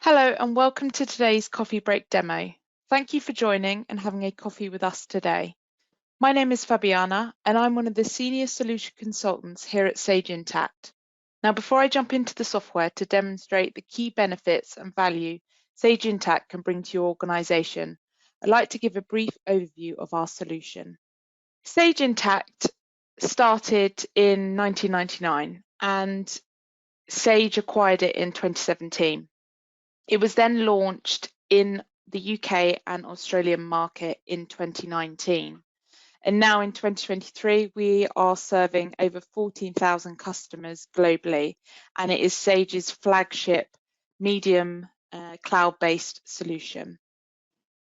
Hello and welcome to today's coffee break demo. Thank you for joining and having a coffee with us today. My name is Fabiana and I'm one of the senior solution consultants here at Sage Intacct. Now, before I jump into the software to demonstrate the key benefits and value Sage Intacct can bring to your organization, I'd like to give a brief overview of our solution. Sage Intacct started in 1999 and Sage acquired it in 2017. It was then launched in the UK and Australian market in 2019. And now in 2023, we are serving over 14,000 customers globally, and it is Sage's flagship medium cloud-based solution.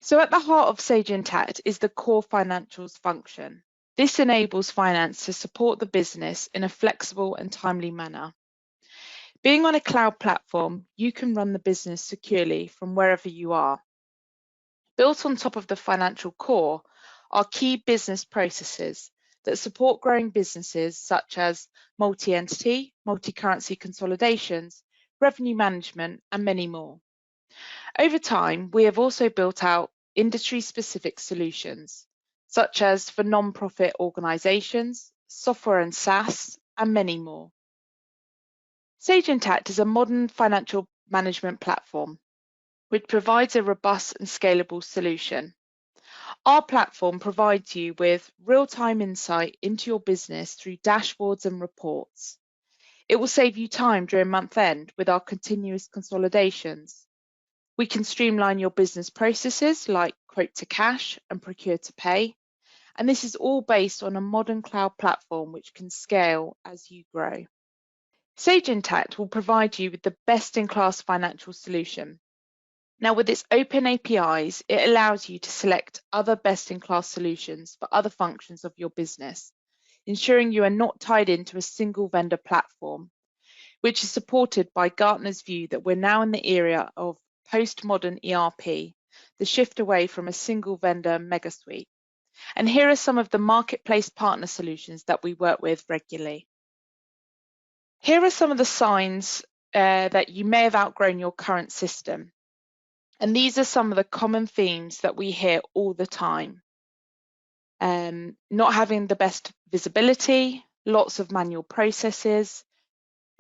So at the heart of Sage Intacct is the core financials function. This enables finance to support the business in a flexible and timely manner. Being on a cloud platform, you can run the business securely from wherever you are. Built on top of the financial core are key business processes that support growing businesses such as multi-entity, multi-currency consolidations, revenue management, and many more. Over time, we have also built out industry-specific solutions, such as for non-profit organizations, software and SaaS, and many more. Sage Intacct is a modern financial management platform which provides a robust and scalable solution. Our platform provides you with real-time insight into your business through dashboards and reports. It will save you time during month end with our continuous consolidations. We can streamline your business processes like quote to cash and procure to pay. And this is all based on a modern cloud platform which can scale as you grow. Sage Intacct will provide you with the best-in-class financial solution. Now, with its open APIs, it allows you to select other best-in-class solutions for other functions of your business, ensuring you are not tied into a single vendor platform, which is supported by Gartner's view that we're now in the era of postmodern ERP, the shift away from a single vendor mega suite. And here are some of the marketplace partner solutions that we work with regularly. Here are some of the signs that you may have outgrown your current system. And these are some of the common themes that we hear all the time. Not having the best visibility, lots of manual processes,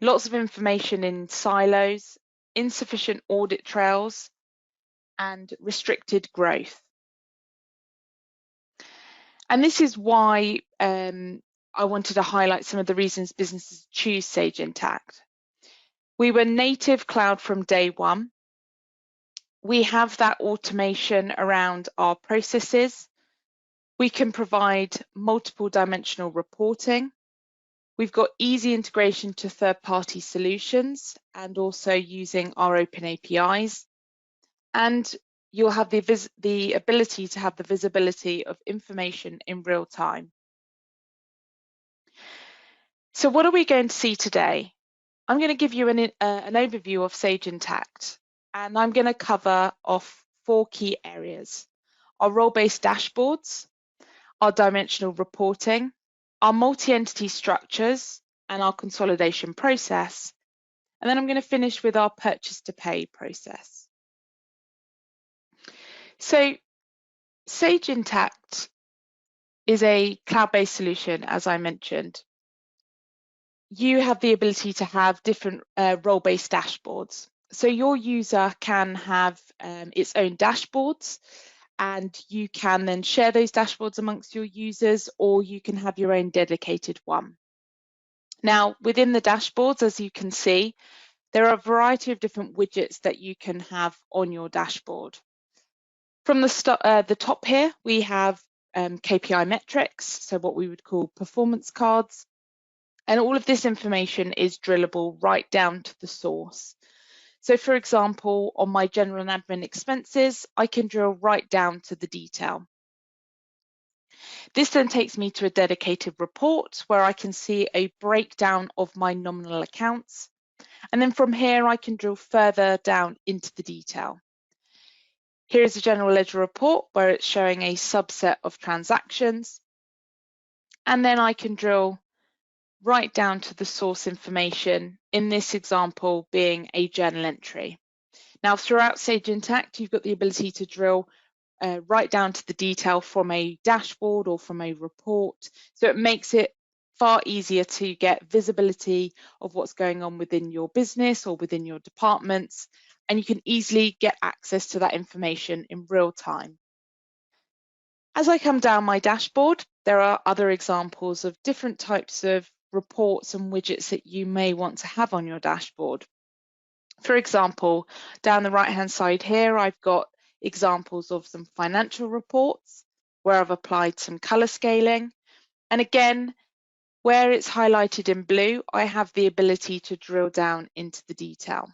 lots of information in silos, insufficient audit trails, and restricted growth. And this is why I wanted to highlight some of the reasons businesses choose Sage Intacct. We were native cloud from day one. We have that automation around our processes. We can provide multiple dimensional reporting. We've got easy integration to third-party solutions and also using our open APIs. And you'll have the ability to have the visibility of information in real time. So what are we going to see today? I'm going to give you an overview of Sage Intacct, and I'm going to cover off 4 key areas: our role-based dashboards, our dimensional reporting, our multi-entity structures, and our consolidation process. And then I'm going to finish with our purchase to pay process. So Sage Intacct is a cloud-based solution, as I mentioned. You have the ability to have different role-based dashboards. So your user can have its own dashboards, and you can then share those dashboards amongst your users, or you can have your own dedicated one. Now, within the dashboards, as you can see, there are a variety of different widgets that you can have on your dashboard. From the top here, we have KPI metrics, so what we would call performance cards. And all of this information is drillable right down to the source. So for example, on my general and admin expenses, I can drill right down to the detail. This then takes me to a dedicated report where I can see a breakdown of my nominal accounts. And then from here, I can drill further down into the detail. Here is a general ledger report where it's showing a subset of transactions. And then I can drill right down to the source information, in this example being a journal entry. Now, throughout Sage Intacct, you've got the ability to drill right down to the detail from a dashboard or from a report. So it makes it far easier to get visibility of what's going on within your business or within your departments, and you can easily get access to that information in real time. As I come down my dashboard, there are other examples of different types of reports and widgets that you may want to have on your dashboard. For example, down the right-hand side here, I've got examples of some financial reports where I've applied some color scaling. And again, where it's highlighted in blue, I have the ability to drill down into the detail.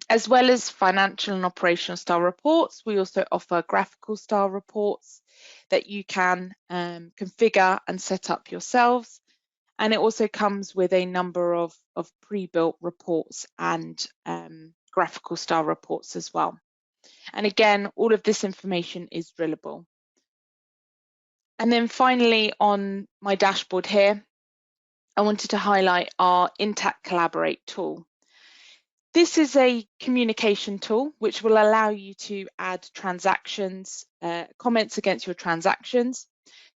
As well as financial and operational style reports, we also offer graphical style reports that you can configure and set up yourselves. And it also comes with a number of pre-built reports and graphical style reports as well. And again, all of this information is drillable. And then finally, on my dashboard here, I wanted to highlight our Intacct Collaborate tool. This is a communication tool which will allow you to add transactions, comments against your transactions.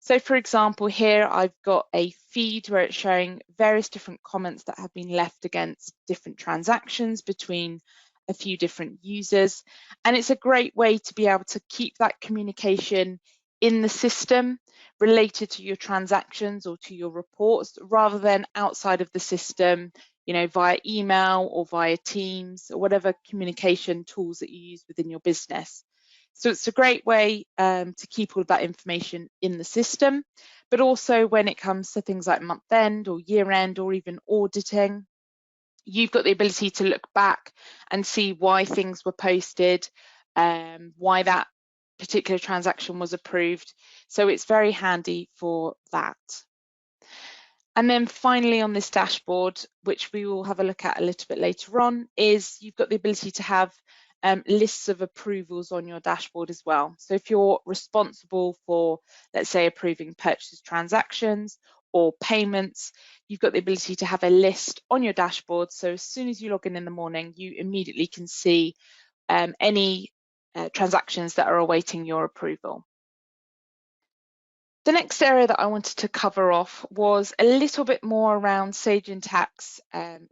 So for example, here I've got a feed where it's showing various different comments that have been left against different transactions between a few different users. And it's a great way to be able to keep that communication in the system related to your transactions or to your reports, rather than outside of the system, you know, via email or via Teams or whatever communication tools that you use within your business. So it's a great way to keep all of that information in the system, but also when it comes to things like month end or year end or even auditing, you've got the ability to look back and see why things were posted, why that particular transaction was approved. So it's very handy for that. And then finally on this dashboard, which we will have a look at a little bit later on, is you've got the ability to have lists of approvals on your dashboard as well. So if you're responsible for, let's say, approving purchase transactions or payments, you've got the ability to have a list on your dashboard. So as soon as you log in the morning, you immediately can see any transactions that are awaiting your approval. The next area that I wanted to cover off was a little bit more around Sage Intacct's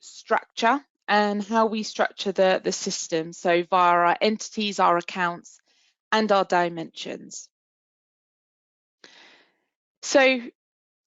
structure and how we structure the system, so via our entities, our accounts, and our dimensions. So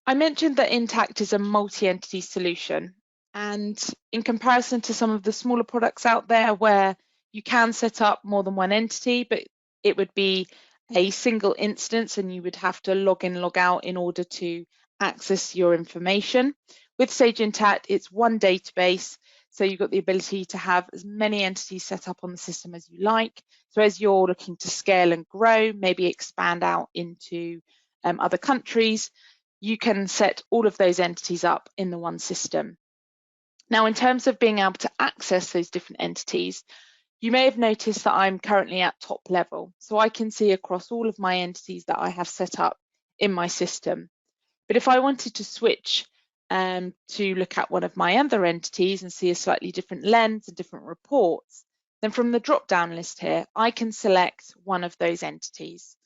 I mentioned that Intacct is a multi-entity solution, and in comparison to some of the smaller products out there where you can set up more than one entity, but it would be a single instance and you would have to log in, log out in order to access your information. With Sage Intacct, it's one database, so you've got the ability to have as many entities set up on the system as you like. So as you're looking to scale and grow, maybe expand out into other countries, you can set all of those entities up in the one system. Now, in terms of being able to access those different entities, you may have noticed that I'm currently at top level, so I can see across all of my entities that I have set up in my system. But if I wanted to switch to look at one of my other entities and see a slightly different lens and different reports, then from the drop-down list here, I can select one of those entities.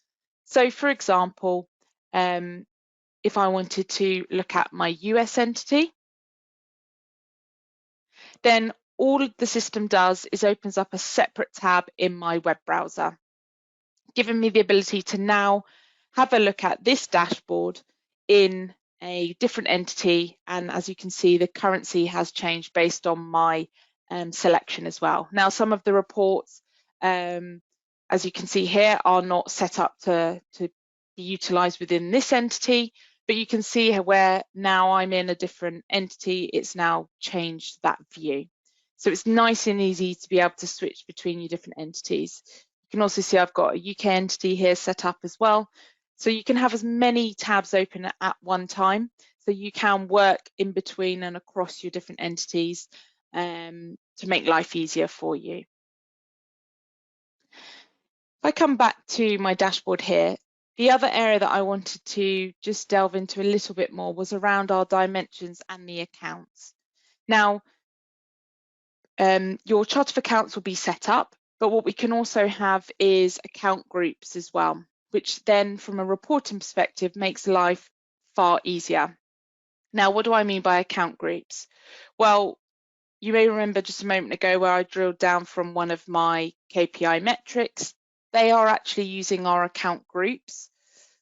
So for example, if I wanted to look at my US entity, then all the system does is opens up a separate tab in my web browser, giving me the ability to now have a look at this dashboard in a different entity. And as you can see, the currency has changed based on my selection as well. Now, some of the reports, as you can see here, are not set up to be utilized within this entity, but you can see where now I'm in a different entity, it's now changed that view. So it's nice and easy to be able to switch between your different entities. You can also see I've got a UK entity here set up as well. So you can have as many tabs open at one time. So you can work in between and across your different entities to make life easier for you. If I come back to my dashboard here, the other area that I wanted to just delve into a little bit more was around our dimensions and the accounts. Now, your chart of accounts will be set up, but what we can also have is account groups as well, which then from a reporting perspective makes life far easier. Now, what do I mean by account groups? Well, you may remember just a moment ago where I drilled down from one of my KPI metrics. They are actually using our account groups.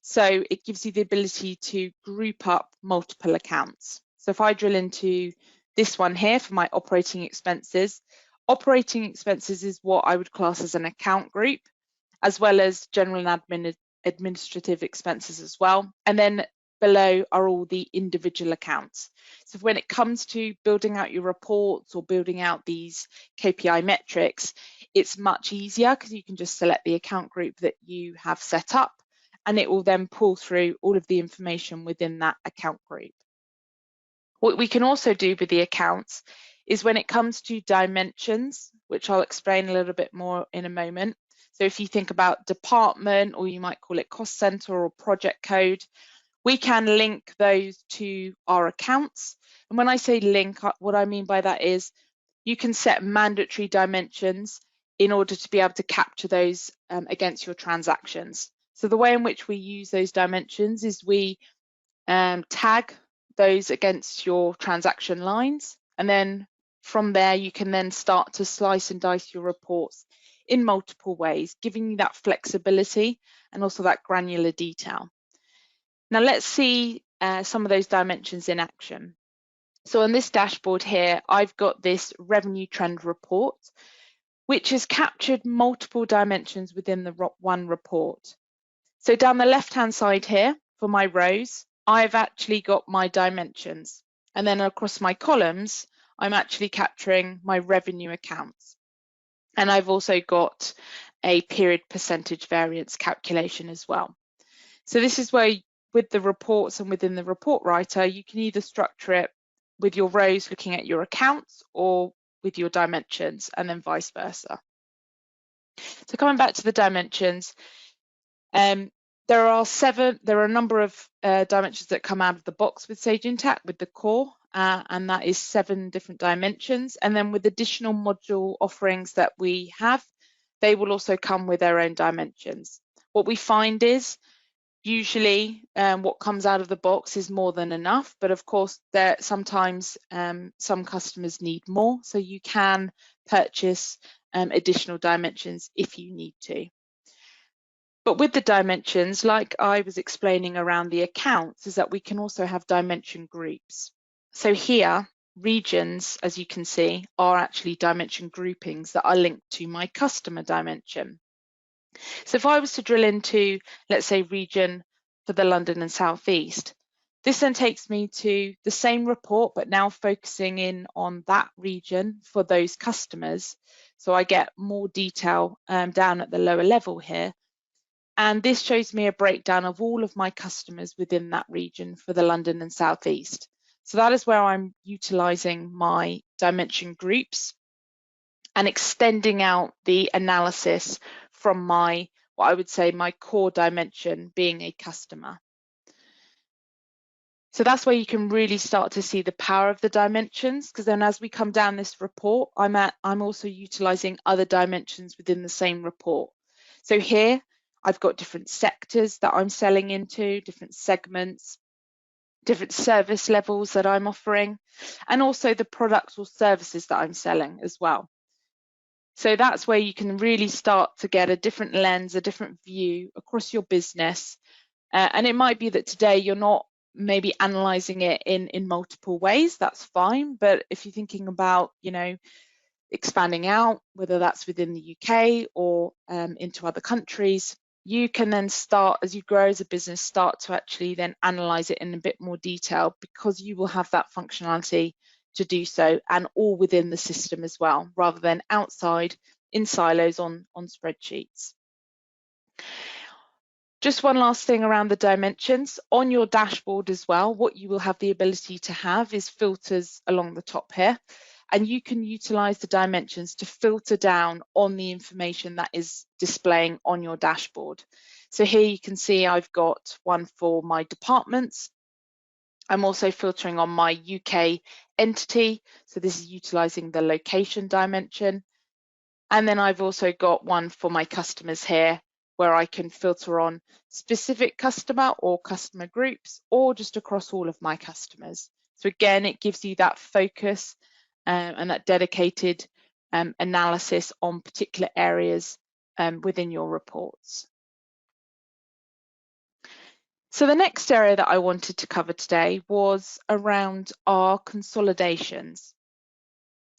So it gives you the ability to group up multiple accounts. So if I drill into this one here for my operating expenses is what I would class as an account group, as well as general and administrative expenses as well. And then below are all the individual accounts. So when it comes to building out your reports or building out these KPI metrics, it's much easier because you can just select the account group that you have set up, and it will then pull through all of the information within that account group. What we can also do with the accounts is when it comes to dimensions, which I'll explain a little bit more in a moment. So if you think about department, or you might call it cost center or project code, we can link those to our accounts. And when I say link, what I mean by that is you can set mandatory dimensions in order to be able to capture those against your transactions. So the way in which we use those dimensions is we tag those against your transaction lines, and then from there you can then start to slice and dice your reports in multiple ways, giving you that flexibility and also that granular detail. Now let's see some of those dimensions in action. So on this dashboard here, I've got this revenue trend report, which has captured multiple dimensions within the one report. So down the left-hand side here for my rows, I've actually got my dimensions. And then across my columns, I'm actually capturing my revenue accounts. And I've also got a period percentage variance calculation as well. So this is where with the reports and within the report writer, you can either structure it with your rows looking at your accounts or with your dimensions, and then vice versa. So coming back to the dimensions, there are a number of dimensions that come out of the box with Sage Intacct with the core, and that is 7 different dimensions. And then with additional module offerings that we have, they will also come with their own dimensions. What we find is usually what comes out of the box is more than enough, but of course sometimes some customers need more, so you can purchase additional dimensions if you need to. But with the dimensions, like I was explaining around the accounts, is that we can also have dimension groups. So here, regions, as you can see, are actually dimension groupings that are linked to my customer dimension. So if I was to drill into, let's say, region for the London and South East, this then takes me to the same report, but now focusing in on that region for those customers. So I get more detail down at the lower level here. And this shows me a breakdown of all of my customers within that region for the London and South East. So that is where I'm utilizing my dimension groups and extending out the analysis from what I would say my core dimension being a customer. So that's where you can really start to see the power of the dimensions, because then as we come down this report, I'm also utilizing other dimensions within the same report. So here I've got different sectors that I'm selling into, different segments, different service levels that I'm offering, and also the products or services that I'm selling as well. So that's where you can really start to get a different lens, a different view across your business. And it might be that today you're not maybe analysing it in multiple ways, that's fine. But if you're thinking about, expanding out, whether that's within the UK or into other countries, you can then start, as you grow as a business, start to actually then analyse it in a bit more detail, because you will have that functionality to do so, and all within the system as well, rather than outside in silos on spreadsheets. Just one last thing around the dimensions. On your dashboard as well, what you will have the ability to have is filters along the top here, and you can utilize the dimensions to filter down on the information that is displaying on your dashboard. So here you can see I've got one for my departments, I'm also filtering on my UK entity, so this is utilising the location dimension. And then I've also got one for my customers here, where I can filter on specific customer or customer groups, or just across all of my customers. So again, it gives you that focus and that dedicated analysis on particular areas within your reports. So the next area that I wanted to cover today was around our consolidations.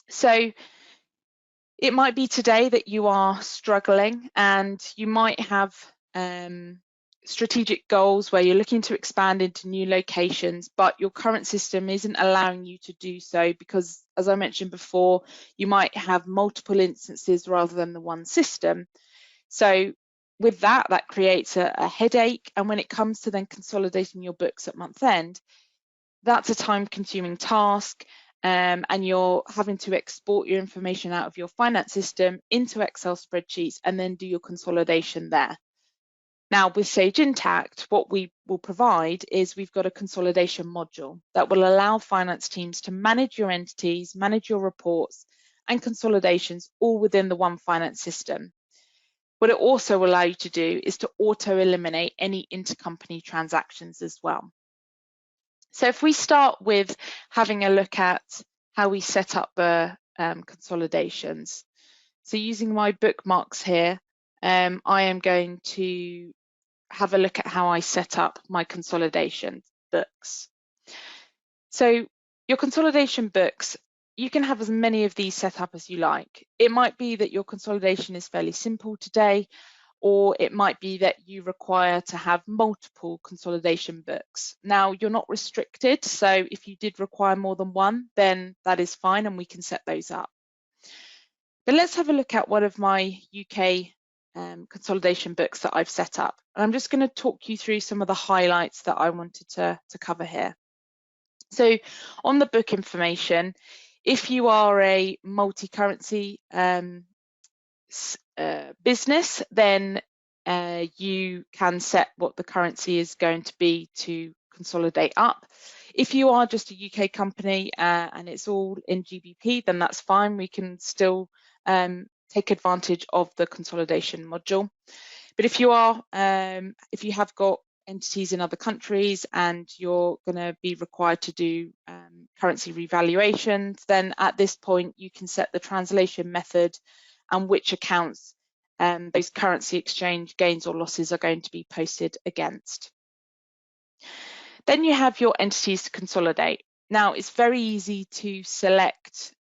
So it might be today that you are struggling and you might have strategic goals where you're looking to expand into new locations, but your current system isn't allowing you to do so because, as I mentioned before, you might have multiple instances rather than the one system. So with that, that creates a headache. And when it comes to then consolidating your books at month end, that's a time-consuming task. And you're having to export your information out of your finance system into Excel spreadsheets and then do your consolidation there. Now with Sage Intacct, what we will provide is we've got a consolidation module that will allow finance teams to manage your entities, manage your reports and consolidations all within the one finance system. What it also will allow you to do is to auto-eliminate any intercompany transactions as well. So if we start with having a look at how we set up the consolidations. So using my bookmarks here, I am going to have a look at how I set up my consolidation books. So your consolidation books, you can have as many of these set up as you like. It might be that your consolidation is fairly simple today, or it might be that you require to have multiple consolidation books. Now, you're not restricted, so if you did require more than one, then that is fine and we can set those up. But let's have a look at one of my UK consolidation books that I've set up. And I'm just going to talk you through some of the highlights that I wanted to cover here. So on the book information, if you are a multi-currency business, then you can set what the currency is going to be to consolidate up. If you are just a UK company and it's all in GBP, then that's fine. We can still take advantage of the consolidation module. But if you are, if you have got entities in other countries and you're going to be required to do currency revaluations, then at this point you can set the translation method and which accounts those currency exchange gains or losses are going to be posted against. Then you have your entities to consolidate. Now it's very easy to select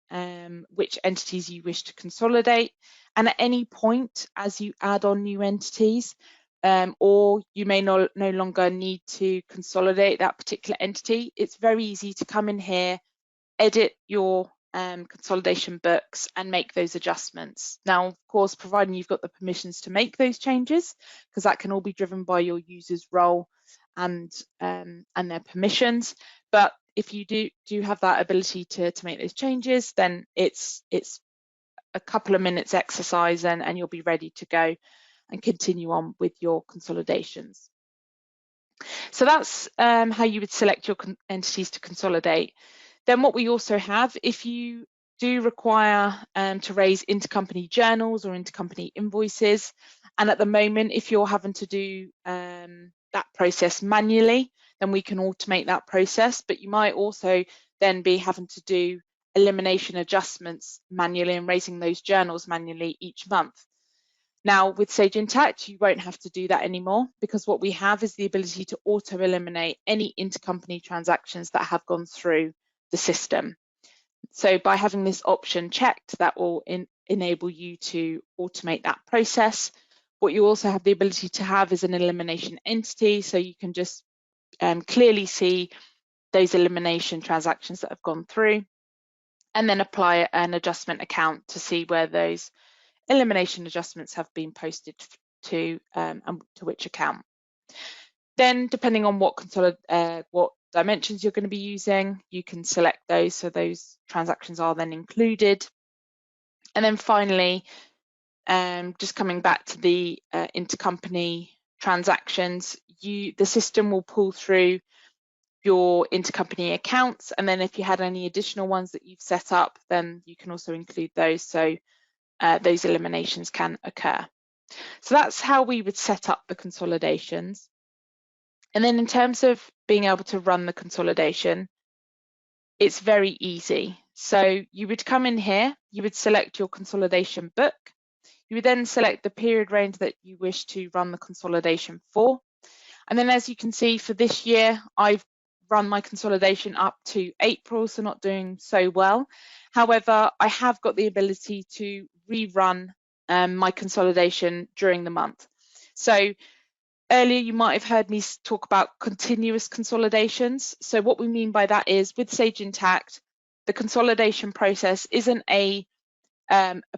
which entities you wish to consolidate, and at any point as you add on new entities, or you may no longer need to consolidate that particular entity, it's very easy to come in here, edit your consolidation books and make those adjustments. Now, of course, providing you've got the permissions to make those changes, because that can all be driven by your user's role and their permissions. But if you do have that ability to make those changes, then it's a couple of minutes exercise and you'll be ready to go and continue on with your consolidations. So that's how you would select your entities to consolidate. Then what we also have, if you do require to raise intercompany journals or intercompany invoices, and at the moment, if you're having to do that process manually, then we can automate that process, but you might also then be having to do elimination adjustments manually and raising those journals manually each month. Now with Sage Intacct, you won't have to do that anymore, because what we have is the ability to auto-eliminate any intercompany transactions that have gone through the system. So by having this option checked, that will enable you to automate that process. What you also have the ability to have is an elimination entity, so you can just clearly see those elimination transactions that have gone through, and then apply an adjustment account to see where those elimination adjustments have been posted to and to which account. Then, depending on what dimensions you're going to be using, you can select those, so those transactions are then included. And then finally, just coming back to the intercompany transactions, the system will pull through your intercompany accounts, and then if you had any additional ones that you've set up, then you can also include those, so those eliminations can occur. So that's how we would set up the consolidations. And then in terms of being able to run the consolidation, it's very easy. So you would come in here, you would select your consolidation book, you would then select the period range that you wish to run the consolidation for. And then as you can see, for this year, I've run my consolidation up to April, so not doing so well. However, I have got the ability to rerun my consolidation during the month. So earlier you might have heard me talk about continuous consolidations. So what we mean by that is with Sage Intacct, the consolidation process isn't a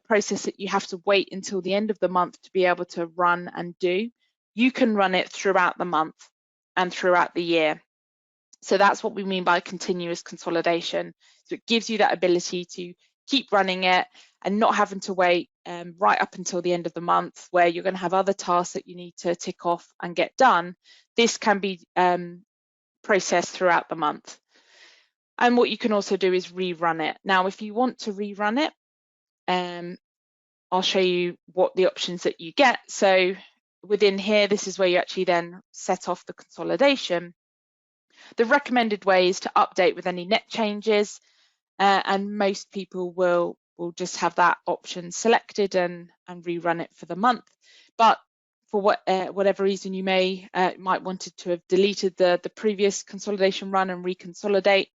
process that you have to wait until the end of the month to be able to run and do. You can run it throughout the month and throughout the year. So that's what we mean by continuous consolidation. So it gives you that ability to keep running it and not having to wait right up until the end of the month where you're going to have other tasks that you need to tick off and get done. This can be processed throughout the month. And what you can also do is rerun it. Now, if you want to rerun it, I'll show you what the options that you get. So within here, this is where you actually then set off the consolidation. The recommended way is to update with any net changes, and most people will just have that option selected and rerun it for the month. But for whatever reason, you might wanted to have deleted the previous consolidation run and reconsolidate.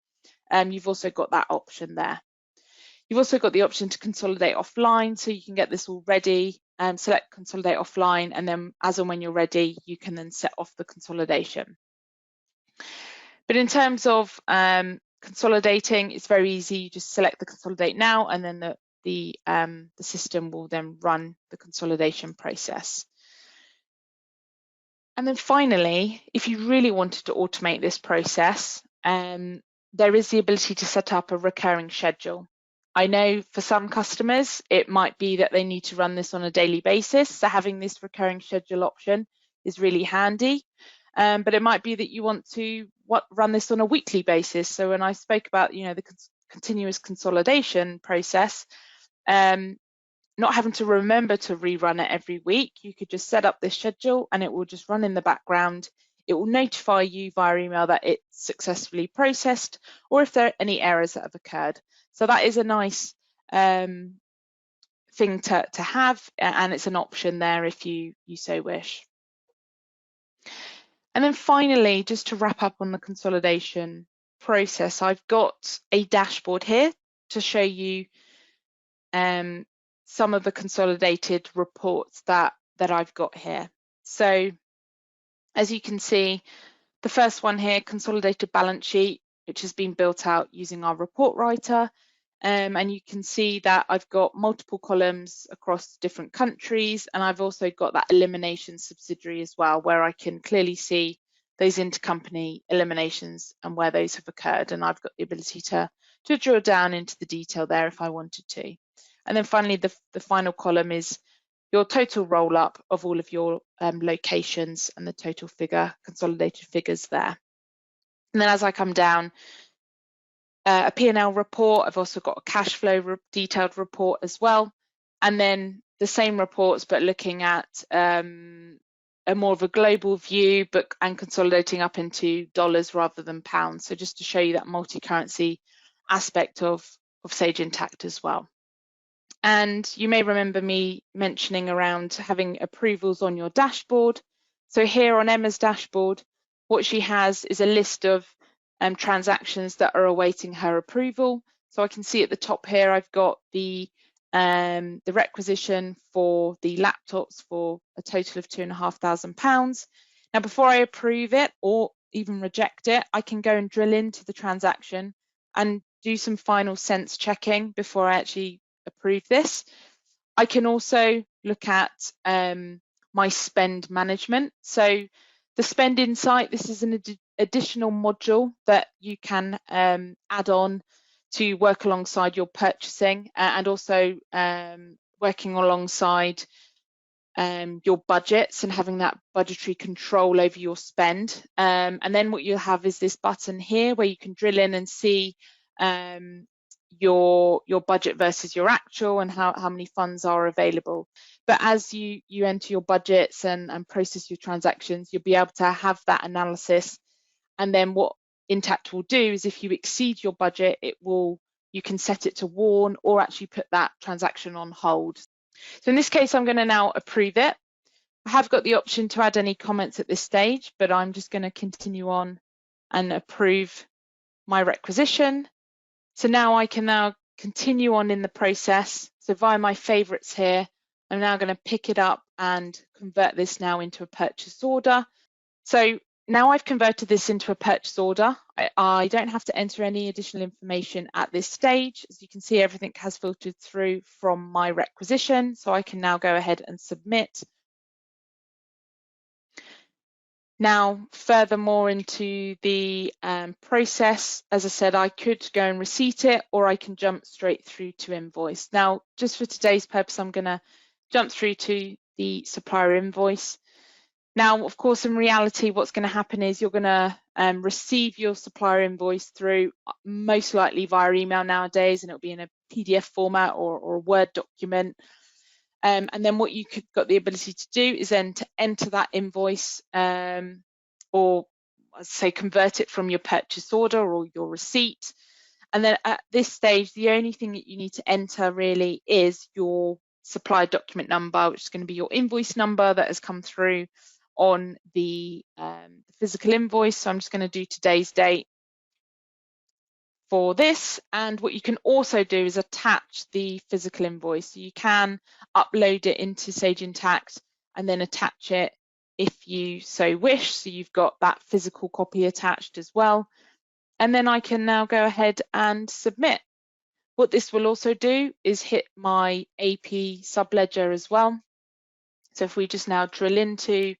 You've also got that option there. You've also got the option to consolidate offline, so you can get this all ready, select consolidate offline, and then as and when you're ready, you can then set off the consolidation. But in terms of consolidating, it's very easy. You just select the consolidate now, and then the system will then run the consolidation process. And then finally, if you really wanted to automate this process, there is the ability to set up a recurring schedule. I know for some customers, it might be that they need to run this on a daily basis. So having this recurring schedule option is really handy. But it might be that you want to run this on a weekly basis. So when I spoke about, the continuous consolidation process, not having to remember to rerun it every week, you could just set up this schedule and it will just run in the background. It will notify you via email that it's successfully processed or if there are any errors that have occurred. So that is a nice thing to have, and it's an option there if you so wish. And then finally, just to wrap up on the consolidation process, I've got a dashboard here to show you some of the consolidated reports that I've got here. So as you can see, the first one here, consolidated balance sheet, which has been built out using our report writer. And you can see that I've got multiple columns across different countries, and I've also got that elimination subsidiary as well, where I can clearly see those intercompany eliminations and where those have occurred. And I've got the ability to drill down into the detail there if I wanted to. And then finally, the final column is your total roll up of all of your locations and the total consolidated figures there. And then as I come down, a P&L report, I've also got a cash flow detailed report as well. And then the same reports, but looking at a more of a global view, and consolidating up into dollars rather than pounds. So just to show you that multi-currency aspect of Sage Intacct as well. And you may remember me mentioning around having approvals on your dashboard. So here on Emma's dashboard, what she has is a list of transactions that are awaiting her approval. So I can see at the top here, I've got the requisition for the laptops for a total of £2,500. Now, before I approve it or even reject it, I can go and drill into the transaction and do some final sense checking before I actually approve this. I can also look at my spend management. So the Spend Insight, this is an additional module that you can add on to work alongside your purchasing and also working alongside your budgets and having that budgetary control over your spend. And then what you'll have is this button here where you can drill in and see your budget versus your actual and how many funds are available. But as you enter your budgets and process your transactions, you'll be able to have that analysis. And then what Intacct will do is if you exceed your budget, you can set it to warn or actually put that transaction on hold. So in this case, I'm going to now approve it. I have got the option to add any comments at this stage, but I'm just going to continue on and approve my requisition. So now I can now continue on in the process. So via my favorites here, I'm now going to pick it up and convert this now into a purchase order. So now I've converted this into a purchase order. I don't have to enter any additional information at this stage. As you can see, everything has filtered through from my requisition, so I can now go ahead and submit. Now, furthermore into the process, as I said, I could go and receipt it, or I can jump straight through to invoice. Now, just for today's purpose, I'm going to jump through to the supplier invoice. Now, of course, in reality, what's going to happen is you're going to receive your supplier invoice through most likely via email nowadays, and it'll be in a PDF format or a Word document. And then what you got the ability to do is then to enter that invoice or say convert it from your purchase order or your receipt. And then at this stage, the only thing that you need to enter really is your supplier document number, which is going to be your invoice number that has come through on the physical invoice. So I'm just going to do today's date for this. And what you can also do is attach the physical invoice. So you can upload it into Sage Intacct and then attach it if you so wish. So you've got that physical copy attached as well. And then I can now go ahead and submit. What this will also do is hit my AP subledger as well. So if we just now drill into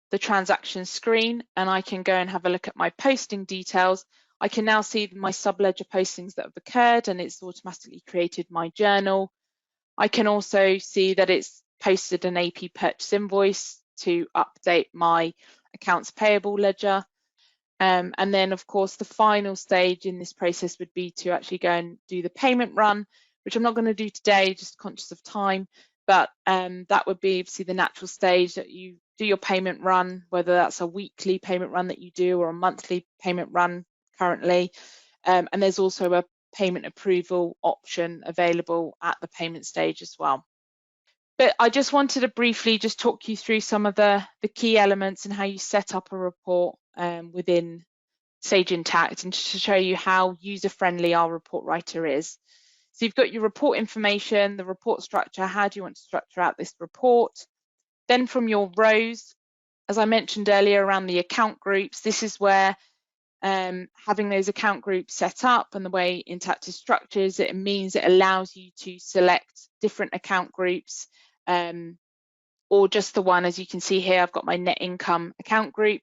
the transaction screen and I can go and have a look at my posting details, I can now see my subledger postings that have occurred and it's automatically created my journal. I can also see that it's posted an AP purchase invoice to update my accounts payable ledger. And then, of course, the final stage in this process would be to actually go and do the payment run, which I'm not going to do today, just conscious of time. But that would be obviously the natural stage that you do your payment run, whether that's a weekly payment run that you do or a monthly payment run currently. And there's also a payment approval option available at the payment stage as well. But I just wanted to briefly just talk you through some of the key elements and how you set up a report within Sage Intacct, and to show you how user-friendly our report writer is. So you've got your report information, the report structure, how do you want to structure out this report? Then from your rows, as I mentioned earlier around the account groups, this is where having those account groups set up and the way Intacct is structured, it means it allows you to select different account groups or just the one. As you can see here, I've got my net income account group,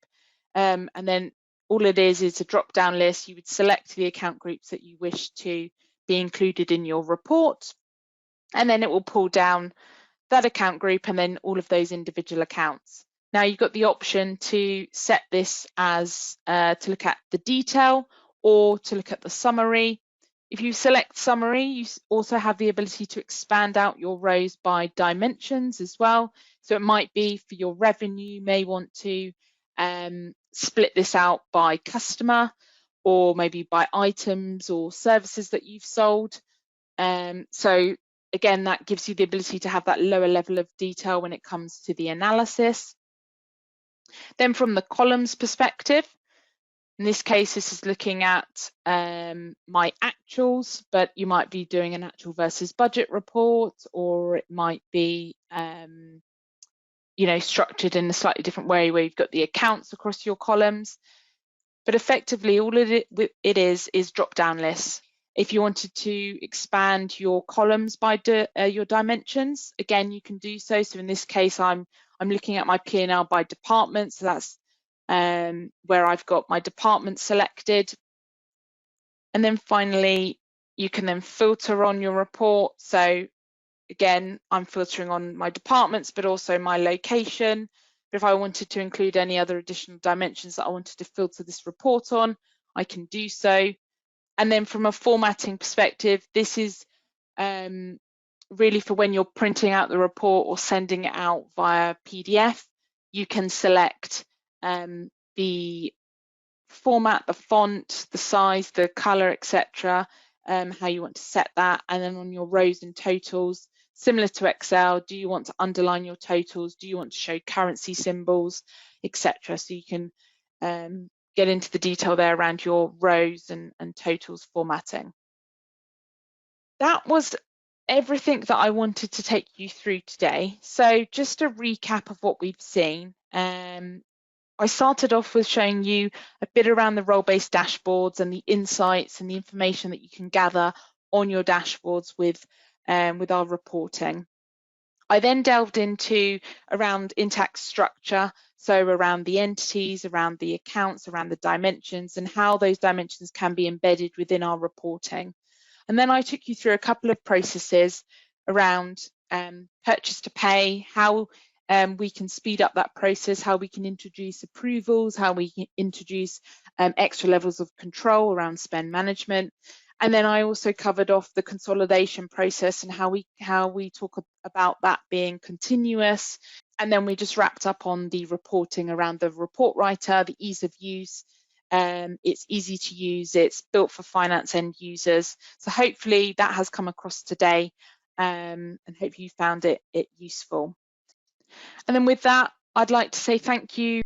and then all it is a drop-down list. You would select the account groups that you wish to be included in your report, and then it will pull down that account group and then all of those individual accounts. Now you've got the option to set this as to look at the detail or to look at the summary. If you select summary, you also have the ability to expand out your rows by dimensions as well. So it might be for your revenue, you may want to split this out by customer or maybe by items or services that you've sold. So again, that gives you the ability to have that lower level of detail when it comes to the analysis. Then from the columns perspective, in this case, this is looking at my actuals, but you might be doing an actual versus budget report, or it might be structured in a slightly different way where you've got the accounts across your columns. But effectively, all it is drop-down lists. If you wanted to expand your columns by your dimensions, again, you can do so. So in this case, I'm looking at my P&L by department. So that's where I've got my department selected. And then finally, you can then filter on your report. So again, I'm filtering on my departments, but also my location. But if I wanted to include any other additional dimensions that I wanted to filter this report on, I can do so. And then from a formatting perspective, this is really for when you're printing out the report or sending it out via PDF. You can select the format, the font, the size, the color, etc., how you want to set that. And then on your rows and totals, similar to Excel, do you want to underline your totals? Do you want to show currency symbols, etc.? So you can get into the detail there around your rows and totals formatting. That was everything that I wanted to take you through today. So just a recap of what we've seen. I started off with showing you a bit around the role-based dashboards and the insights and the information that you can gather on your dashboards with our reporting. I then delved into around Intacct's structure, so around the entities, around the accounts, around the dimensions, and how those dimensions can be embedded within our reporting. And then I took you through a couple of processes around purchase to pay, how we can speed up that process, how we can introduce approvals, how we can introduce extra levels of control around spend management. And then I also covered off the consolidation process and how we talk about that being continuous. And then we just wrapped up on the reporting around the report writer, the ease of use. It's easy to use, it's built for finance end users. So hopefully that has come across today, and hope you found it useful. And then with that, I'd like to say thank you